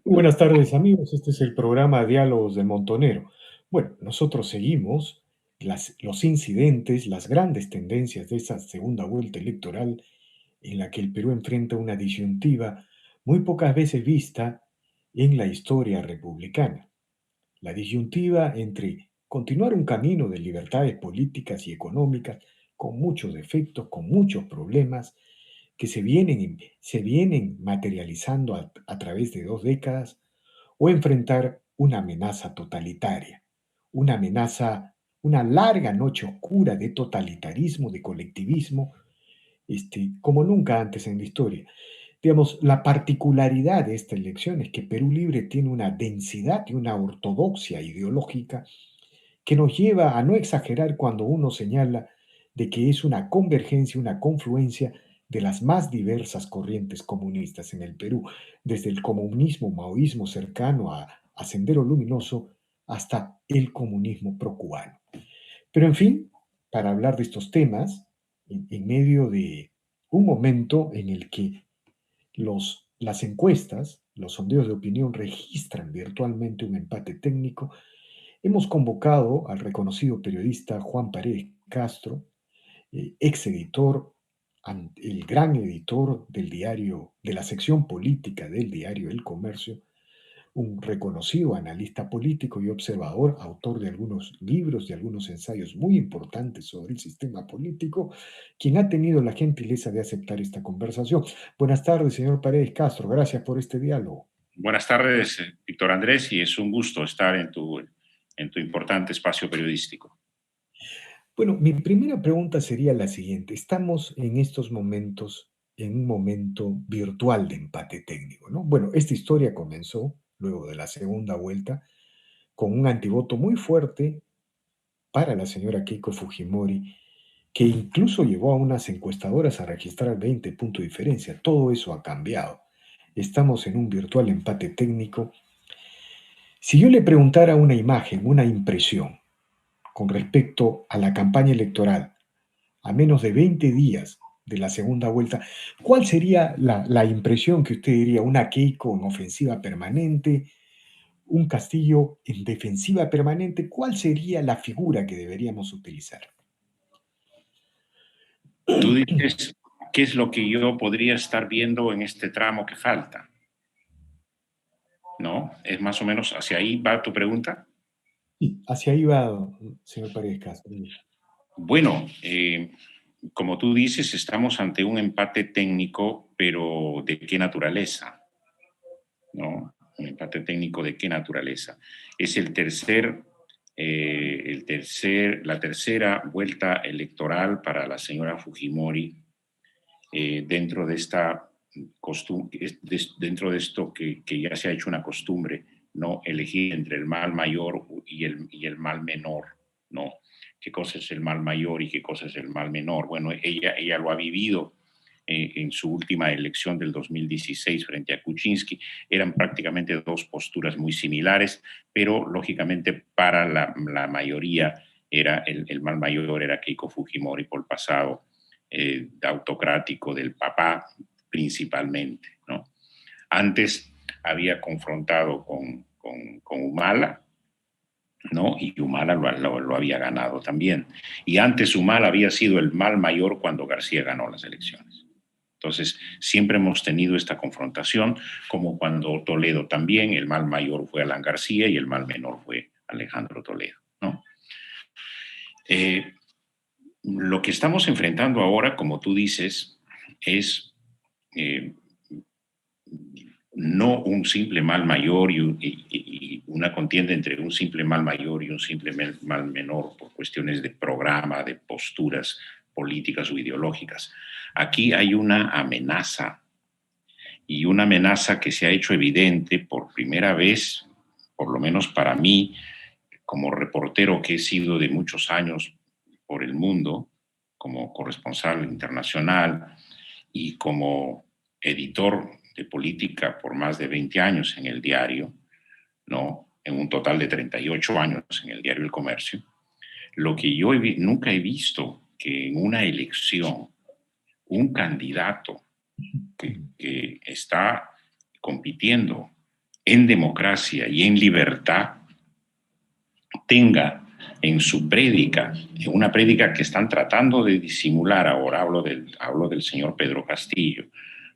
Buenas tardes amigos, este es el programa Diálogos de Montonero. Bueno, nosotros seguimos los incidentes, las grandes tendencias de esa segunda vuelta electoral en la que el Perú enfrenta una disyuntiva muy pocas veces vista en la historia republicana. La disyuntiva entre continuar un camino de libertades políticas y económicas con muchos defectos, con muchos problemas, que se vienen materializando a través de 2 décadas, o enfrentar una amenaza totalitaria, una amenaza, una larga noche oscura de totalitarismo, de colectivismo, como nunca antes en la historia. Digamos, la particularidad de esta elección es que Perú Libre tiene una densidad y una ortodoxia ideológica que nos lleva a no exagerar cuando uno señala de que es una convergencia, una confluencia de las más diversas corrientes comunistas en el Perú, desde el comunismo maoísmo cercano a Sendero Luminoso hasta el comunismo procubano. Pero en fin, para hablar de estos temas, en medio de un momento en el que las encuestas, los sondeos de opinión registran virtualmente un empate técnico, hemos convocado al reconocido periodista Juan Paredes Castro, ex editor, el gran editor del diario, de la sección política del diario El Comercio, un reconocido analista político y observador, autor de algunos libros y algunos ensayos muy importantes sobre el sistema político, quien ha tenido la gentileza de aceptar esta conversación. Buenas tardes, señor Paredes Castro. Gracias por este diálogo. Buenas tardes, Víctor Andrés, y es un gusto estar en tu importante espacio periodístico. Bueno, mi primera pregunta sería la siguiente. Estamos en estos momentos en un momento virtual de empate técnico, ¿no? Bueno, esta historia comenzó luego de la segunda vuelta con un antivoto muy fuerte para la señora Keiko Fujimori, que incluso llevó a unas encuestadoras a registrar 20 puntos de diferencia. Todo eso ha cambiado. Estamos en un virtual empate técnico. Si yo le preguntara una imagen, una impresión con respecto a la campaña electoral, a menos de 20 días de la segunda vuelta, ¿cuál sería la impresión que usted diría? ¿Una Keiko en ofensiva permanente? ¿Un Castillo en defensiva permanente? ¿Cuál sería la figura que deberíamos utilizar? Tú dices, ¿qué es lo que yo podría estar viendo en este tramo que falta? ¿No? ¿Es más o menos hacia ahí va tu pregunta? Sí, hacia ahí va, señor Paredes Castro. Bueno, como tú dices, estamos ante un empate técnico, pero ¿de qué naturaleza? ¿No? Un empate técnico de qué naturaleza. Es la tercera vuelta electoral para la señora Fujimori dentro de esta costumbre, dentro de esto que ya se ha hecho una costumbre, ¿no? Elegir entre el mal mayor y el mal menor, ¿no? ¿Qué cosa es el mal mayor y qué cosa es el mal menor? Bueno, ella lo ha vivido en su última elección del 2016 frente a Kuczynski. Eran prácticamente dos posturas muy similares, pero lógicamente para la mayoría el mal mayor era Keiko Fujimori por el pasado autocrático del papá principalmente, ¿no? Antes había confrontado con Humala, ¿no? Y Humala lo había ganado también. Y antes Humala había sido el mal mayor cuando García ganó las elecciones. Entonces, siempre hemos tenido esta confrontación, como cuando Toledo también, el mal mayor fue Alan García y el mal menor fue Alejandro Toledo, ¿no? Eh, lo que estamos enfrentando ahora, como tú dices, es eh, no un simple mal mayor y una contienda entre un simple mal mayor y un simple mal menor por cuestiones de programa, de posturas políticas o ideológicas. Aquí hay una amenaza y una amenaza que se ha hecho evidente por primera vez, por lo menos para mí, como reportero que he sido de muchos años por el mundo, como corresponsal internacional y como editor de política por más de 20 años en el diario, ¿no? En un total de 38 años en el diario El Comercio, lo que yo nunca he visto que en una elección un candidato que está compitiendo en democracia y en libertad tenga en su prédica, en una prédica que están tratando de disimular, ahora hablo del señor Pedro Castillo,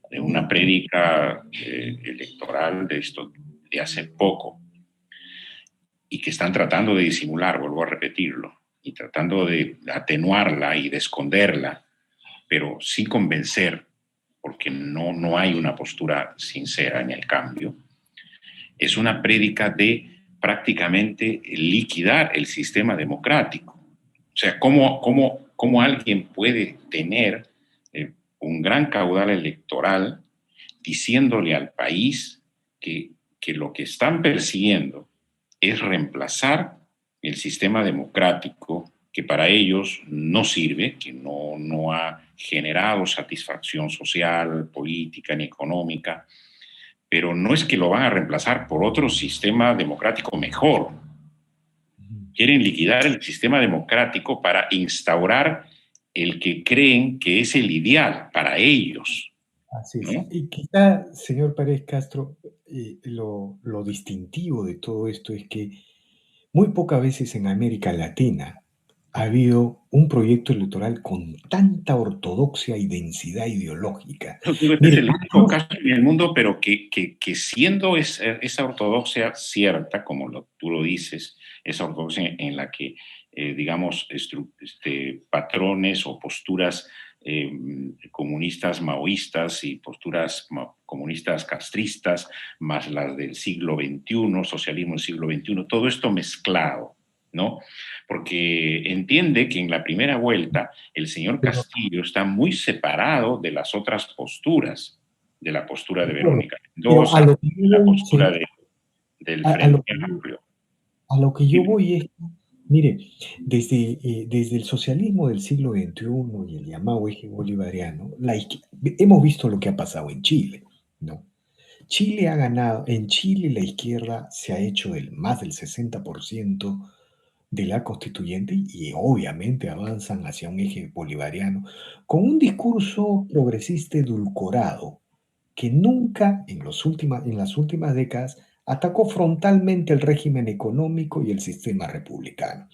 de una prédica electoral de esto de hace poco, y que están tratando de disimular, vuelvo a repetirlo, y tratando de atenuarla y de esconderla, pero sí convencer, porque no hay una postura sincera en el cambio. Es una prédica de prácticamente liquidar el sistema democrático. O sea, ¿cómo alguien puede tener un gran caudal electoral diciéndole al país que lo que están persiguiendo es reemplazar el sistema democrático que para ellos no sirve, que no ha generado satisfacción social, política ni económica, pero no es que lo van a reemplazar por otro sistema democrático mejor. Quieren liquidar el sistema democrático para instaurar el que creen que es el ideal para ellos, Así es. ¿no? Y quizá, señor Pérez Castro, lo distintivo de todo esto es que muy pocas veces en América Latina ha habido un proyecto electoral con tanta ortodoxia y densidad ideológica. Digo, este es Mire, el único caso en el mundo, pero que siendo esa ortodoxia cierta, como tú lo dices, esa ortodoxia en la que, digamos, patrones o posturas comunistas maoístas y posturas comunistas castristas, más las del siglo XXI, socialismo del siglo XXI, todo esto mezclado, ¿no? Porque entiende que en la primera vuelta el señor pero, Castillo está muy separado de las otras posturas, de la postura de de acuerdo, Verónica pero a Mendoza, lo que de yo la voy, postura del a lo Frente que yo Amplio. A lo que yo Dime. voy es, mire, desde el socialismo del siglo XXI y el llamado eje bolivariano, hemos visto lo que ha pasado en Chile, ¿no? Chile ha ganado, en Chile la izquierda se ha hecho más del 60% de la constituyente y obviamente avanzan hacia un eje bolivariano con un discurso progresista edulcorado que nunca en las últimas décadas atacó frontalmente el régimen económico y el sistema republicano.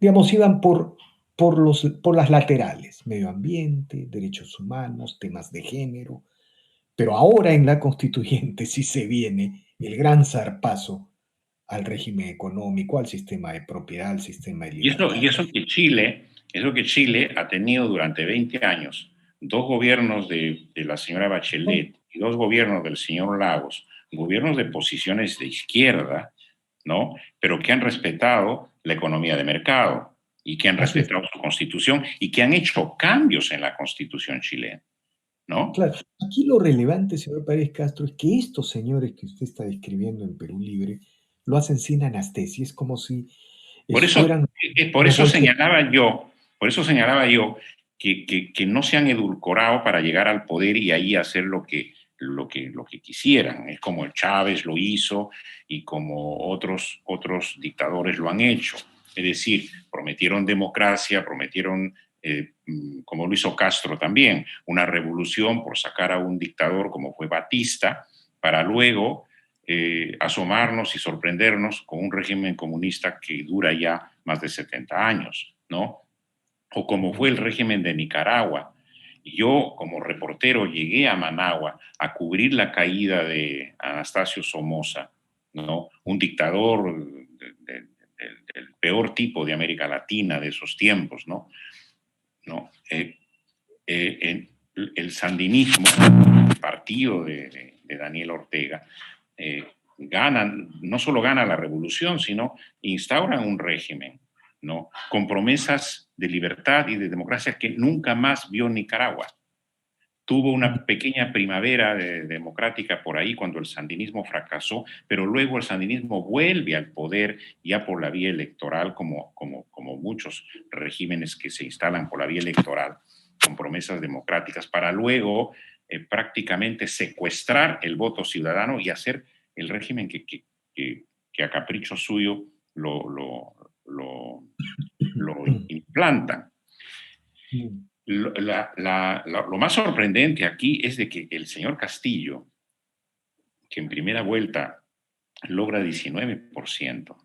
Digamos, iban por las laterales, medio ambiente, derechos humanos, temas de género, pero ahora en la constituyente sí se viene el gran zarpazo al régimen económico, al sistema de propiedad, al sistema de Y eso, libertad. y eso que Chile ha tenido durante 20 años, dos gobiernos de la señora Bachelet y dos gobiernos del señor Lagos, gobiernos de posiciones de izquierda, ¿no? Pero que han respetado la economía de mercado y que han Así es. respetado su constitución y que han hecho cambios en la constitución chilena, ¿no? Claro, aquí lo relevante, señor Pérez Castro, es que estos señores que usted está describiendo en Perú Libre lo hacen sin anestesia, es como si Por eso, fueran por los eso bolcheviques. señalaba yo, por eso señalaba yo que no se han edulcorado para llegar al poder y ahí hacer lo que quisieran. Es como el Chávez lo hizo y como otros dictadores lo han hecho. Es decir, prometieron democracia, prometieron, como lo hizo Castro también, una revolución por sacar a un dictador como fue Batista, para luego asomarnos y sorprendernos con un régimen comunista que dura ya más de 70 años, ¿no? O como fue el régimen de Nicaragua. Yo, como reportero, llegué a Managua a cubrir la caída de Anastasio Somoza, ¿no? Un dictador del peor tipo de América Latina de esos tiempos, ¿no? ¿No? El sandinismo, el partido de Daniel Ortega, ganan, no solo gana la revolución, sino instauran un régimen, ¿no? Con promesas de libertad y de democracia que nunca más vio Nicaragua. Tuvo una pequeña primavera democrática por ahí cuando el sandinismo fracasó, pero luego el sandinismo vuelve al poder ya por la vía electoral, como muchos regímenes que se instalan por la vía electoral, con promesas democráticas, para luego prácticamente secuestrar el voto ciudadano y hacer el régimen que a capricho suyo lo implantan. Lo más sorprendente aquí es de que el señor Castillo, que en primera vuelta logra 19%,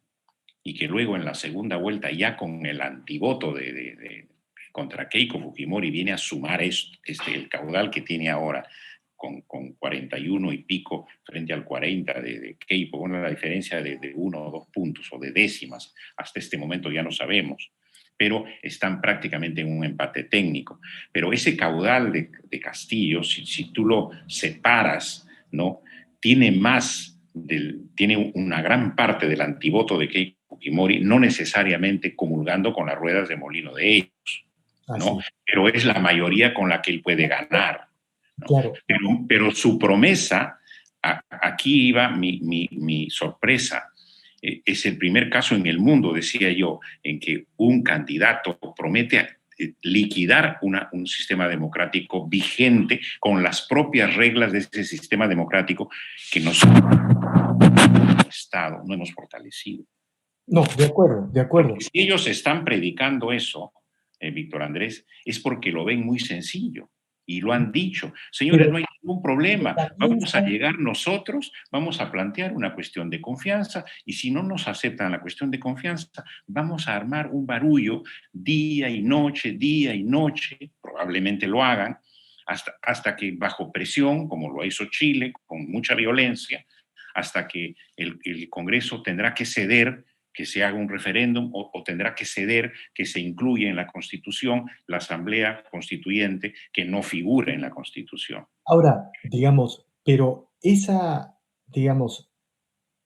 y que luego en la segunda vuelta, ya con el antivoto contra Keiko Fujimori, viene a sumar el caudal que tiene ahora con 41 y pico frente al 40 de Keiko, bueno, la diferencia de 1 o 2 puntos o de décimas, hasta este momento ya no sabemos, pero están prácticamente en un empate técnico. Pero ese caudal de Castillo, si tú lo separas, ¿no? Tiene tiene una gran parte del antivoto de Keiko Fujimori, no necesariamente comulgando con las ruedas de molino de ellos, ¿no? Así, Pero es la mayoría con la que él puede ganar, ¿no? claro. Pero su promesa, aquí iba mi sorpresa, es el primer caso en el mundo, decía yo, en que un candidato promete liquidar un sistema democrático vigente con las propias reglas de ese sistema democrático que nosotros, Estado, no hemos fortalecido. No, de acuerdo, de acuerdo. Porque si ellos están predicando eso, Víctor Andrés, es porque lo ven muy sencillo y lo han dicho. Señores, Pero no hay ningún problema. también Vamos a llegar nosotros, vamos a plantear una cuestión de confianza y si no nos aceptan la cuestión de confianza, vamos a armar un barullo día y noche, probablemente lo hagan, hasta que bajo presión, como lo hizo Chile, con mucha violencia, hasta que el Congreso tendrá que ceder, que se haga un referéndum o tendrá que ceder que se incluya en la Constitución la Asamblea Constituyente que no figura en la Constitución. ahora, digamos, pero digamos,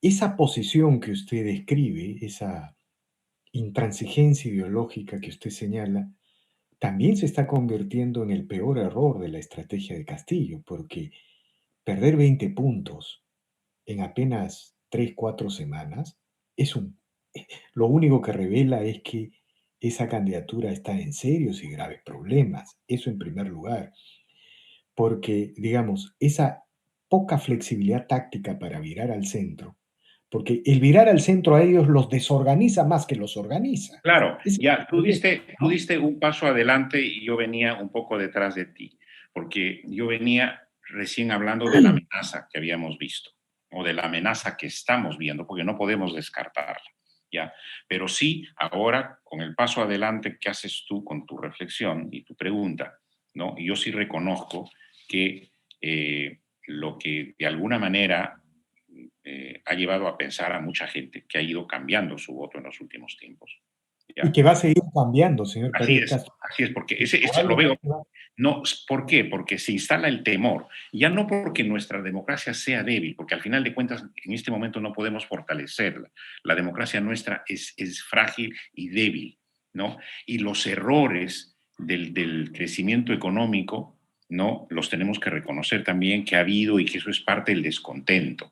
esa posición que usted describe, esa intransigencia ideológica que usted señala, también se está convirtiendo en el peor error de la estrategia de Castillo, porque perder 20 puntos en apenas 3, 4 semanas es lo único que revela es que esa candidatura está en serios y graves problemas. Eso en primer lugar, porque, digamos, esa poca flexibilidad táctica para virar al centro, porque el virar al centro a ellos los desorganiza más que los organiza. Claro, Ese es ya el problema, tú ¿no? diste un paso adelante y yo venía un poco detrás de ti, porque yo venía recién hablando de la amenaza que habíamos visto o de la amenaza que estamos viendo, porque no podemos descartarla, ¿ya? Pero sí, ahora, con el paso adelante que haces tú con tu reflexión y tu pregunta, ¿no? Yo sí reconozco que lo que de alguna manera ha llevado a pensar a mucha gente que ha ido cambiando su voto en los últimos tiempos. Y ¿Ya? que va a seguir cambiando, señor Pérez Castro. Así es, porque ese lo veo. Probablemente va. No, ¿por qué? Porque se instala el temor. Ya no porque nuestra democracia sea débil, porque al final de cuentas en este momento no podemos fortalecerla. La democracia nuestra es frágil y débil, ¿no? Y los errores del crecimiento económico, ¿no? Los tenemos que reconocer también que ha habido y que eso es parte del descontento.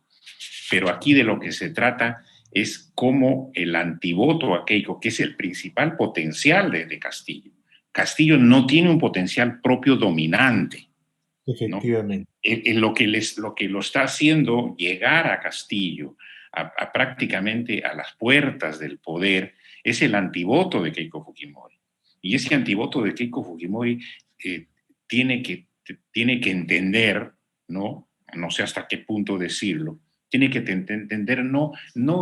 Pero aquí de lo que se trata es cómo el antivoto a Keiko, que es el principal potencial de Castillo. Castillo no tiene un potencial propio dominante, ¿no? Efectivamente. En lo que lo está haciendo llegar a Castillo, a prácticamente a las puertas del poder, es el antivoto de Keiko Fujimori. Y ese antivoto de Keiko Fujimori eh, tiene, que, tiene que entender, ¿no? No sé hasta qué punto decirlo, tiene que entender no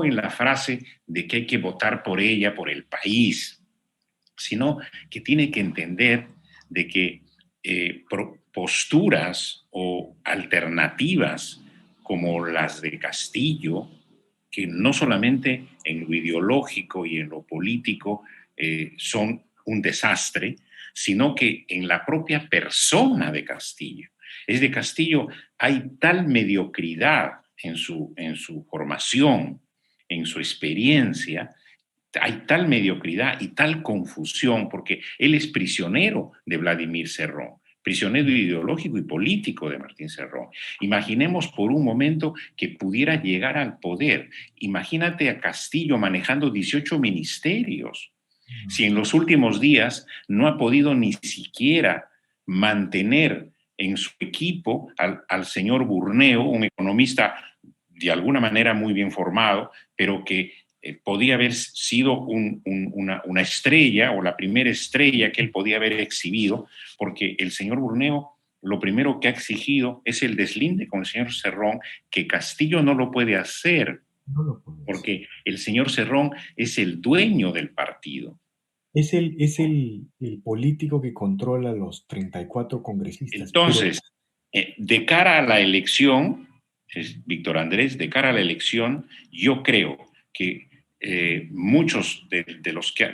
en la frase de que hay que votar por ella, por el país, sino que tiene que entender de que posturas o alternativas como las de Castillo, que no solamente en lo ideológico y en lo político son un desastre, sino que en la propia persona de Castillo. Es de Castillo, hay tal mediocridad en su formación, en su experiencia, hay tal mediocridad y tal confusión, porque él es prisionero de Vladimir Cerrón, prisionero ideológico y político de Martín Cerrón. Imaginemos por un momento que pudiera llegar al poder. Imagínate a Castillo manejando 18 ministerios. Si en los últimos días no ha podido ni siquiera mantener en su equipo al señor Burneo, un economista de alguna manera muy bien formado, pero que podía haber sido una estrella o la primera estrella que él podía haber exhibido, porque el señor Burneo lo primero que ha exigido es el deslinde con el señor Cerrón, que Castillo no lo puede hacer, No lo puede decir. porque el señor Cerrón es el dueño del partido. Es el político que controla los 34 congresistas, pero Entonces, de cara a la elección, Víctor Andrés, de cara a la elección, yo creo que muchos de los que,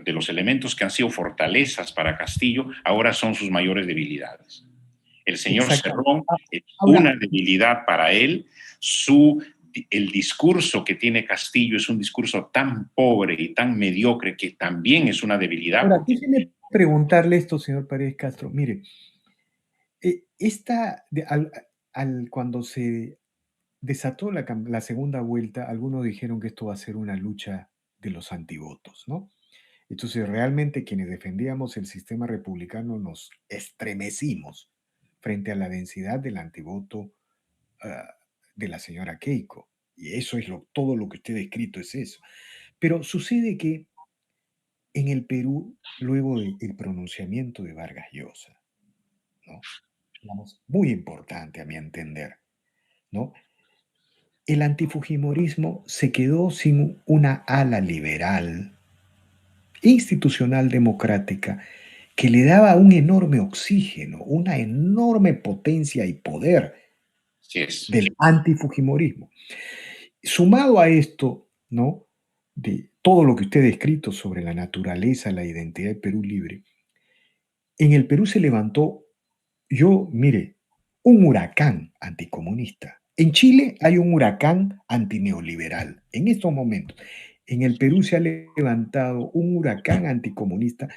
de los elementos que han sido fortalezas para Castillo ahora son sus mayores debilidades. El señor exactamente. Cerrón es Ahora, una debilidad para él. El discurso que tiene Castillo es un discurso tan pobre y tan mediocre que también es una debilidad. ahora, déjeme preguntarle esto, señor Paredes Castro. Mire, cuando se desató la segunda vuelta, algunos dijeron que esto va a ser una lucha de los antivotos, ¿no? Entonces, realmente quienes defendíamos el sistema republicano nos estremecimos frente a la densidad del antivoto ah, de la señora Keiko. Y eso es todo lo que usted ha descrito es eso. Pero sucede que en el Perú, luego del pronunciamiento de Vargas Llosa, ¿no? Digamos, muy importante a mi entender, ¿no? El antifujimorismo se quedó sin una ala liberal, institucional democrática, que le daba un enorme oxígeno, una enorme potencia y poder Así es. del antifujimorismo. Sumado a esto, ¿no? De todo lo que usted ha descrito sobre la naturaleza, la identidad del Perú libre, en el Perú se levantó, mire, un huracán anticomunista. En Chile hay un huracán antineoliberal. En estos momentos, en el Perú se ha levantado un huracán anticomunista,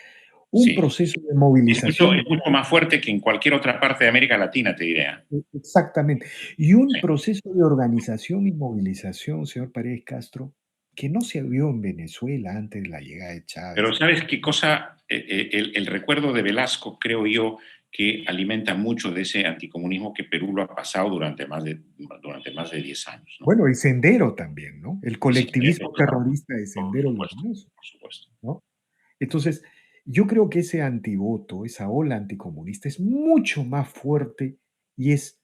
un Sí. proceso de Es movilización. mucho más fuerte que en cualquier otra parte de América Latina, te diré. Exactamente. Y un Sí. proceso de organización y movilización, señor Paredes Castro, que no se vio en Venezuela antes de la llegada de Pero Chávez. ¿sabes qué cosa? El recuerdo de Velasco, creo yo, que alimenta mucho de ese anticomunismo que Perú lo ha pasado durante más de 10 años, ¿no? Bueno, y Sendero también, ¿no? El Y sí, colectivismo terrorista de por Sendero supuesto, Luminoso, por supuesto. ¿no? Entonces, yo creo que ese antivoto, esa ola anticomunista es mucho más fuerte y es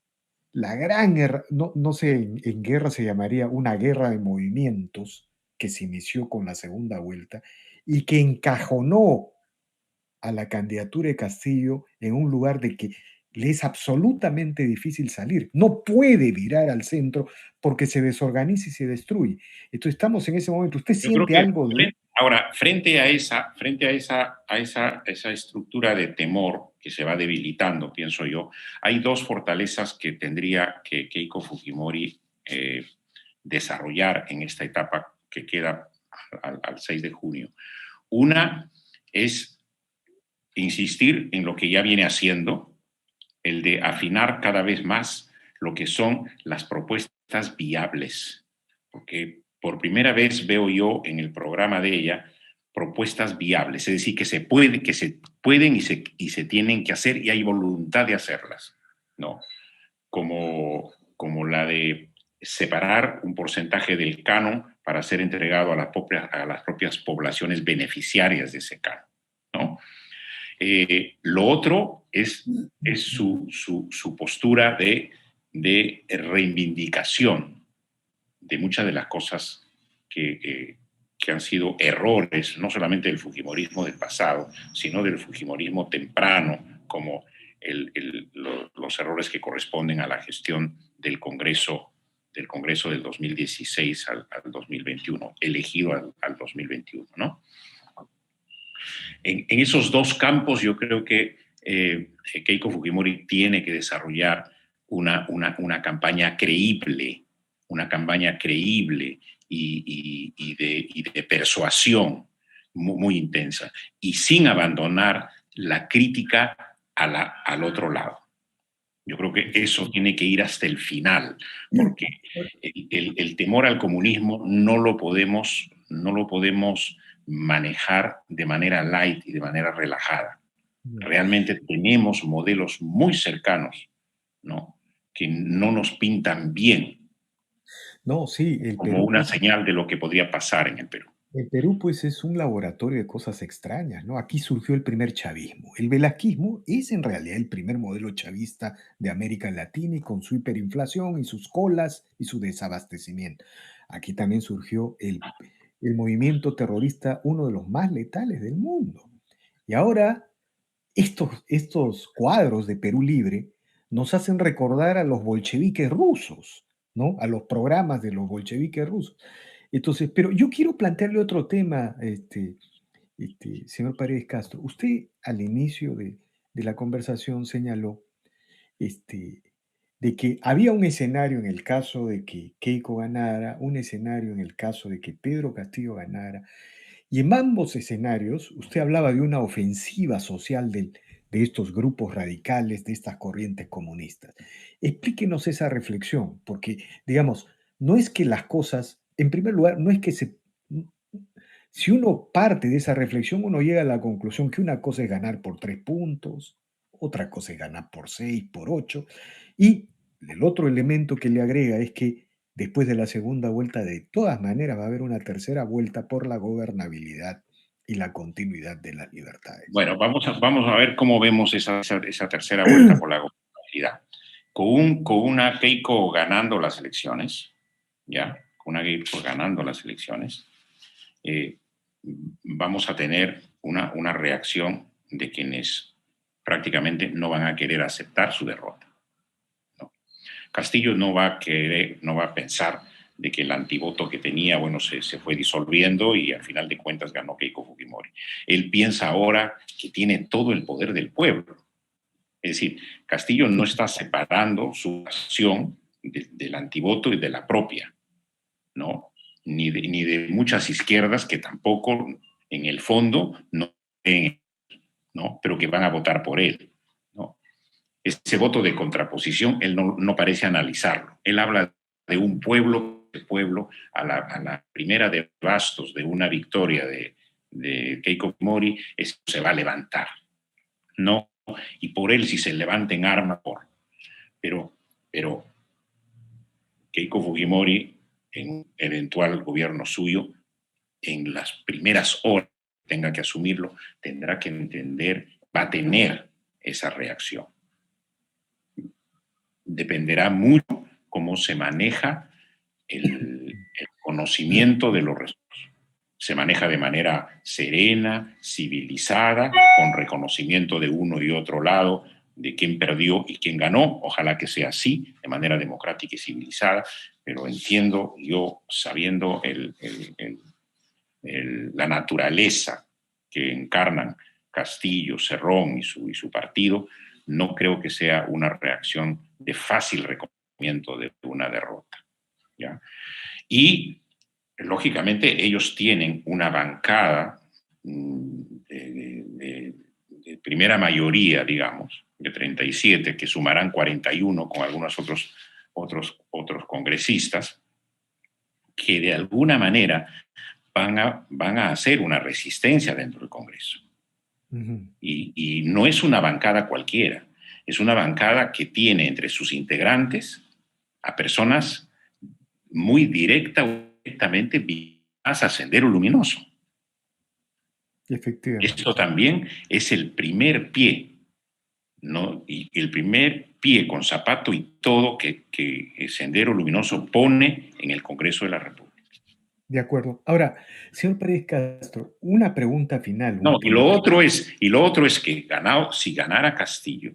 la gran guerra, no sé, en guerra se llamaría una guerra de movimientos que se inició con la segunda vuelta y que encajonó a la candidatura de Castillo en un lugar de que le es absolutamente difícil salir. No puede virar al centro porque se desorganiza y se destruye. Entonces estamos en ese momento. ¿Usted Yo creo siente que algo de... ahora, frente a esa estructura de temor que se va debilitando, pienso yo, hay dos fortalezas que tendría que Keiko Fujimori desarrollar en esta etapa que queda al 6 de junio. Una es insistir en lo que ya viene haciendo, el de afinar cada vez más lo que son las propuestas viables, porque por primera vez veo yo en el programa de ella propuestas viables, es decir, que se pueden y se tienen que hacer y hay voluntad de hacerlas, ¿no? Como la de separar un porcentaje del canon para ser entregado a las propias poblaciones beneficiarias de ese canon, ¿no? Lo otro es su postura de reivindicación de muchas de las cosas que han sido errores, no solamente del fujimorismo del pasado, sino del fujimorismo temprano, como los errores que corresponden a la gestión del Congreso del 2016 al 2021, elegido al 2021, ¿no? En esos dos campos yo creo que Keiko Fujimori tiene que desarrollar una campaña creíble, y de persuasión muy intensa, y sin abandonar la crítica al otro lado. Yo creo que eso tiene que ir hasta el final, porque el temor al comunismo no lo podemos manejar de manera light y de manera relajada. Realmente tenemos modelos muy cercanos, ¿no? Que no nos pintan bien No, sí, el como Perú una tiene... señal de lo que podría pasar en el Perú. El Perú, pues, es un laboratorio de cosas extrañas, ¿no? Aquí surgió el primer chavismo. El velasquismo es en realidad el primer modelo chavista de América Latina y con su hiperinflación y sus colas y su desabastecimiento. Aquí también surgió el movimiento terrorista, uno de los más letales del mundo. Y ahora estos cuadros de Perú Libre nos hacen recordar a los bolcheviques rusos, ¿no? A los programas de los bolcheviques rusos. Entonces, pero yo quiero plantearle otro tema, señor Paredes Castro. Usted al inicio de la conversación señaló este, de que había un escenario en el caso de que Keiko ganara, un escenario en el caso de que Pedro Castillo ganara, y en ambos escenarios, usted hablaba de una ofensiva social de estos grupos radicales, de estas corrientes comunistas. Explíquenos esa reflexión, porque, digamos, no es que las cosas, en primer lugar, no es que se... Si uno parte de esa reflexión, uno llega a la conclusión que una cosa es ganar por 3 puntos, otra cosa es ganar por 6, por 8, y el otro elemento que le agrega es que después de la segunda vuelta, de todas maneras, va a haber una tercera vuelta por la gobernabilidad y la continuidad de las libertades. Bueno, vamos a ver cómo vemos esa tercera vuelta por la gobernabilidad. Con una Keiko ganando las elecciones, ¿ya? Con una Keiko ganando las elecciones, eh, vamos a tener una reacción de quienes prácticamente no van a querer aceptar su derrota, ¿no? Castillo no va a querer, no va a pensar de que el antivoto que tenía, bueno, se fue disolviendo y al final de cuentas ganó Keiko Fujimori. Él piensa ahora que tiene todo el poder del pueblo. Es decir, Castillo no está separando su acción del antivoto y de la propia, ¿no? Ni de muchas izquierdas que tampoco en el fondo ¿no? Pero que van a votar por él, ¿no? Ese voto de contraposición, él no parece analizarlo. Él habla de un pueblo a la primera de bastos de una victoria de Keiko Fujimori, eso se va a levantar, ¿no? Y por él, si se levanta en arma, pero Keiko Fujimori, en eventual gobierno suyo, en las primeras horas que tenga que asumirlo, tendrá que entender, va a tener esa reacción. Dependerá mucho cómo se maneja el conocimiento de los resultados. Se maneja de manera serena, civilizada, con reconocimiento de uno y otro lado de quién perdió y quién ganó. Ojalá que sea así, de manera democrática y civilizada, pero entiendo yo, sabiendo la naturaleza que encarnan Castillo, Cerrón y su partido, no creo que sea una reacción de fácil reconocimiento de una derrota, ¿ya? Y, lógicamente, ellos tienen una bancada de primera mayoría, digamos, de 37, que sumarán 41 con algunos otros congresistas, que de alguna manera van a hacer una resistencia dentro del Congreso. Ujú. Y no es una bancada cualquiera, es una bancada que tiene entre sus integrantes a personas muy directamente vinculadas a Sendero Luminoso. Esto Efectivamente. también es el primer pie, ¿no? Y el primer pie con zapato y todo que Sendero Luminoso pone en el Congreso de la República. De acuerdo. Ahora, señor Pérez Castro, una pregunta final, No, un político. y lo otro es que si ganara Castillo,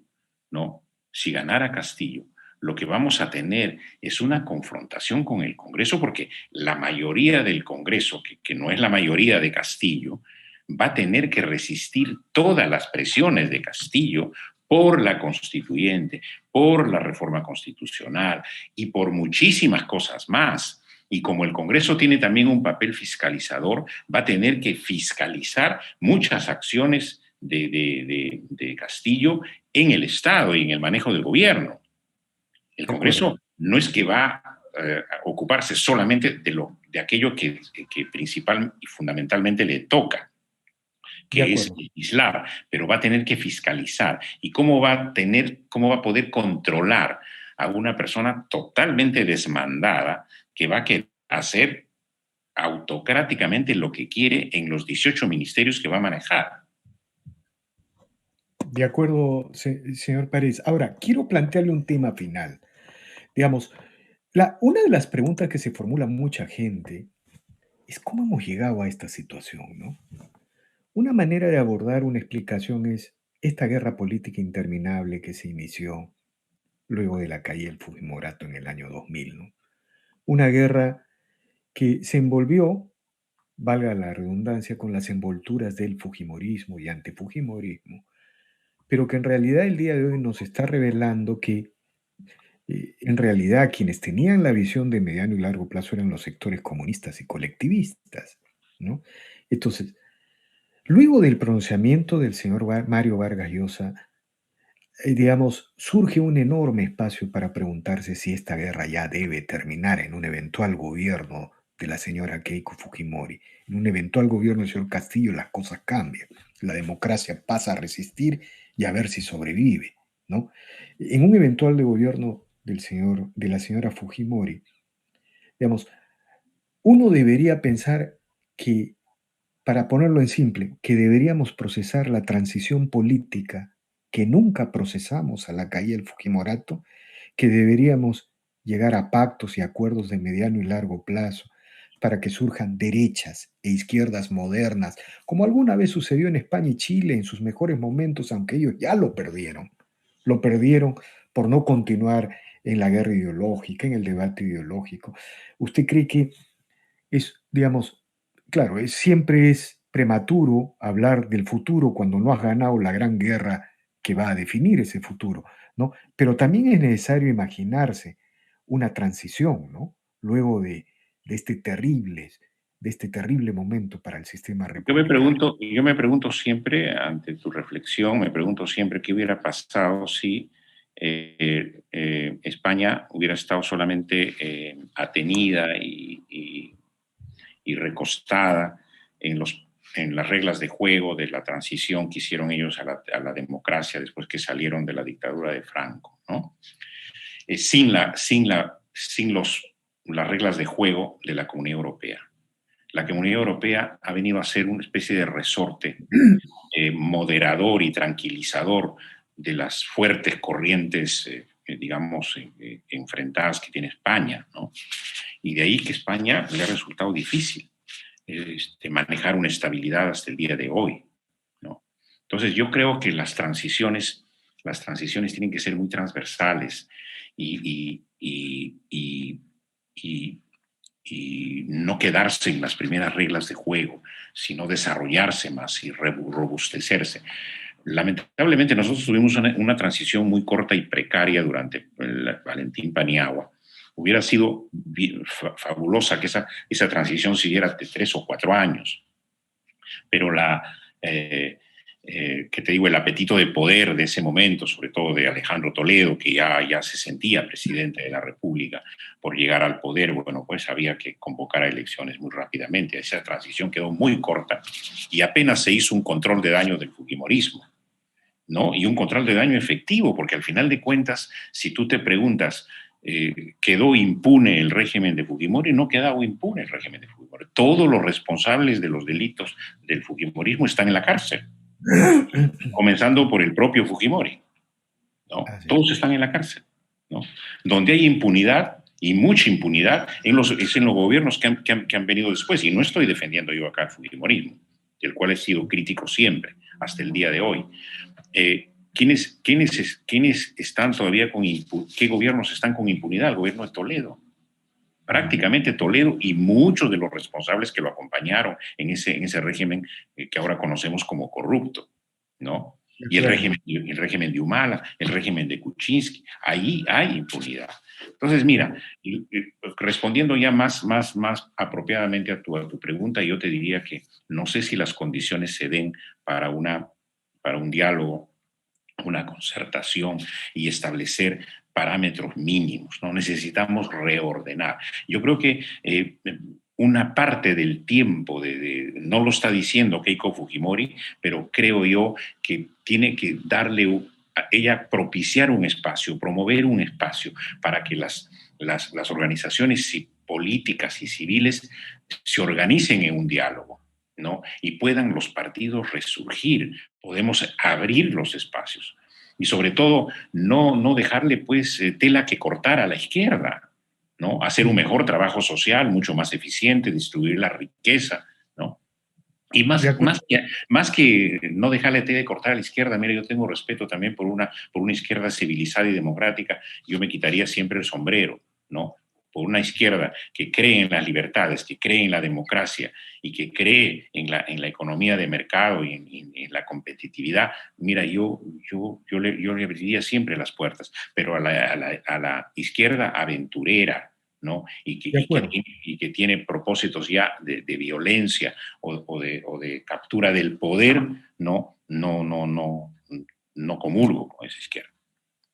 ¿no? Si ganara Castillo, lo que vamos a tener es una confrontación con el Congreso, porque la mayoría del Congreso, que no es la mayoría de Castillo, va a tener que resistir todas las presiones de Castillo por la constituyente, por la reforma constitucional y por muchísimas cosas más. Y como el Congreso tiene también un papel fiscalizador, va a tener que fiscalizar muchas acciones de Castillo en el Estado y en el manejo del gobierno. El De acuerdo, Congreso no es que va a ocuparse solamente de aquello que principal y fundamentalmente le toca, de que es acuerdo. legislar, pero va a tener que fiscalizar. ¿Y cómo va a poder controlar a una persona totalmente desmandada que va a querer hacer autocráticamente lo que quiere en los 18 ministerios que va a manejar. De acuerdo, señor Párez. Ahora, quiero plantearle un tema final. Digamos, una de las preguntas que se formula mucha gente es cómo hemos llegado a esta situación, ¿no? Una manera de abordar una explicación es esta guerra política interminable que se inició luego de la caída del Fujimorato en el año 2000, ¿no? Una guerra que se envolvió, valga la redundancia, con las envolturas del Fujimorismo y antifujimorismo, pero que en realidad el día de hoy nos está revelando que en realidad quienes tenían la visión de mediano y largo plazo eran los sectores comunistas y colectivistas, ¿no? Entonces, luego del pronunciamiento del señor Mario Vargas Llosa, digamos, surge un enorme espacio para preguntarse si esta guerra ya debe terminar en un eventual gobierno de la señora Keiko Fujimori. En un eventual gobierno del señor Castillo las cosas cambian. La democracia pasa a resistir y a ver si sobrevive, ¿no? En un eventual de gobierno de la señora Fujimori, digamos, uno debería pensar que, para ponerlo en simple, que deberíamos procesar la transición política que nunca procesamos a la caída del Fujimorato, que deberíamos llegar a pactos y acuerdos de mediano y largo plazo para que surjan derechas e izquierdas modernas, como alguna vez sucedió en España y Chile en sus mejores momentos, aunque ellos ya lo perdieron. Lo perdieron por no continuar en la guerra ideológica, en el debate ideológico. ¿Usted cree que es, digamos, claro, siempre es prematuro hablar del futuro cuando no has ganado la gran guerra que va a definir ese futuro, ¿no? Pero también es necesario imaginarse una transición, ¿no? Luego de de este terrible momento para el sistema republicano. Yo me pregunto siempre, ante tu reflexión, me pregunto siempre qué hubiera pasado si España hubiera estado solamente atenida y recostada en las reglas de juego de la transición que hicieron ellos a la democracia después que salieron de la dictadura de Franco, ¿no? Las reglas de juego de la Comunidad Europea. La Comunidad Europea ha venido a ser una especie de resorte moderador y tranquilizador de las fuertes corrientes, digamos, enfrentadas que tiene España, ¿no? Y de ahí que España le ha resultado difícil manejar una estabilidad hasta el día de hoy, ¿no? Entonces yo creo que las transiciones tienen que ser muy transversales y y no quedarse en las primeras reglas de juego, sino desarrollarse más y robustecerse. Lamentablemente nosotros tuvimos una transición muy corta y precaria durante el Valentín Paniagua. Hubiera sido fabulosa que esa transición siguiera de 3 o 4 años, pero que te digo, el apetito de poder de ese momento, sobre todo de Alejandro Toledo, que ya se sentía presidente de la República por llegar al poder, bueno, pues había que convocar a elecciones muy rápidamente. Esa transición quedó muy corta y apenas se hizo un control de daño del fujimorismo, ¿no? Y un control de daño efectivo, porque al final de cuentas, si tú te preguntas, ¿quedó impune el régimen de Fujimori? No quedó impune el régimen de Fujimori. Todos los responsables de los delitos del fujimorismo están en la cárcel, comenzando por el propio Fujimori, ¿no? Todos están en la cárcel, ¿no? Donde hay impunidad y mucha impunidad es en los gobiernos que han venido después. Y no estoy defendiendo yo acá el fujimorismo, del cual he sido crítico siempre, hasta el día de hoy. ¿Quiénes están todavía con impunidad? ¿Qué gobiernos están con impunidad? El gobierno de Toledo. Prácticamente Toledo y muchos de los responsables que lo acompañaron en ese régimen que ahora conocemos como corrupto, ¿no? Y el régimen de Humala, el régimen de Kuczynski, ahí hay impunidad. Entonces, mira, respondiendo ya más apropiadamente a tu pregunta, yo te diría que no sé si las condiciones se den para un diálogo, una concertación y establecer parámetros mínimos, ¿no? Necesitamos reordenar. Yo creo que una parte del tiempo, no lo está diciendo Keiko Fujimori, pero creo yo que tiene que darle a ella, propiciar un espacio, promover un espacio para que las organizaciones políticas y civiles se organicen en un diálogo, ¿no? Y puedan los partidos resurgir, podemos abrir los espacios y sobre todo no dejarle pues tela que cortar a la izquierda, ¿no? Hacer un Sí, mejor trabajo social, mucho más eficiente, distribuir la riqueza, ¿no? Y de acuerdo. más que no dejarle tela de cortar a la izquierda, mira, yo tengo respeto también por una izquierda civilizada y democrática, yo me quitaría siempre el sombrero, ¿no? Por una izquierda que cree en las libertades, que cree en la democracia y que cree en la economía de mercado y en la competitividad, mira, yo le abriría siempre las puertas, pero a la izquierda aventurera, ¿no? De acuerdo. Y que tiene propósitos ya de violencia o de captura del poder, no comulgo con esa izquierda.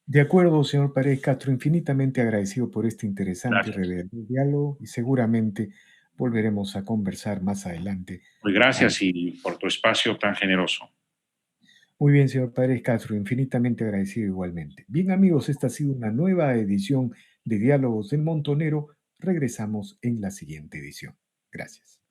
De acuerdo, señor Paredes Castro, infinitamente agradecido por este interesante y Gracias. relevante diálogo y seguramente volveremos a conversar más adelante. Muy Al- gracias y por tu espacio tan generoso. Muy bien, señor Paredes Castro, infinitamente agradecido igualmente. Bien, amigos, esta ha sido una nueva edición de Diálogos del Montonero. Regresamos en la siguiente edición. Gracias.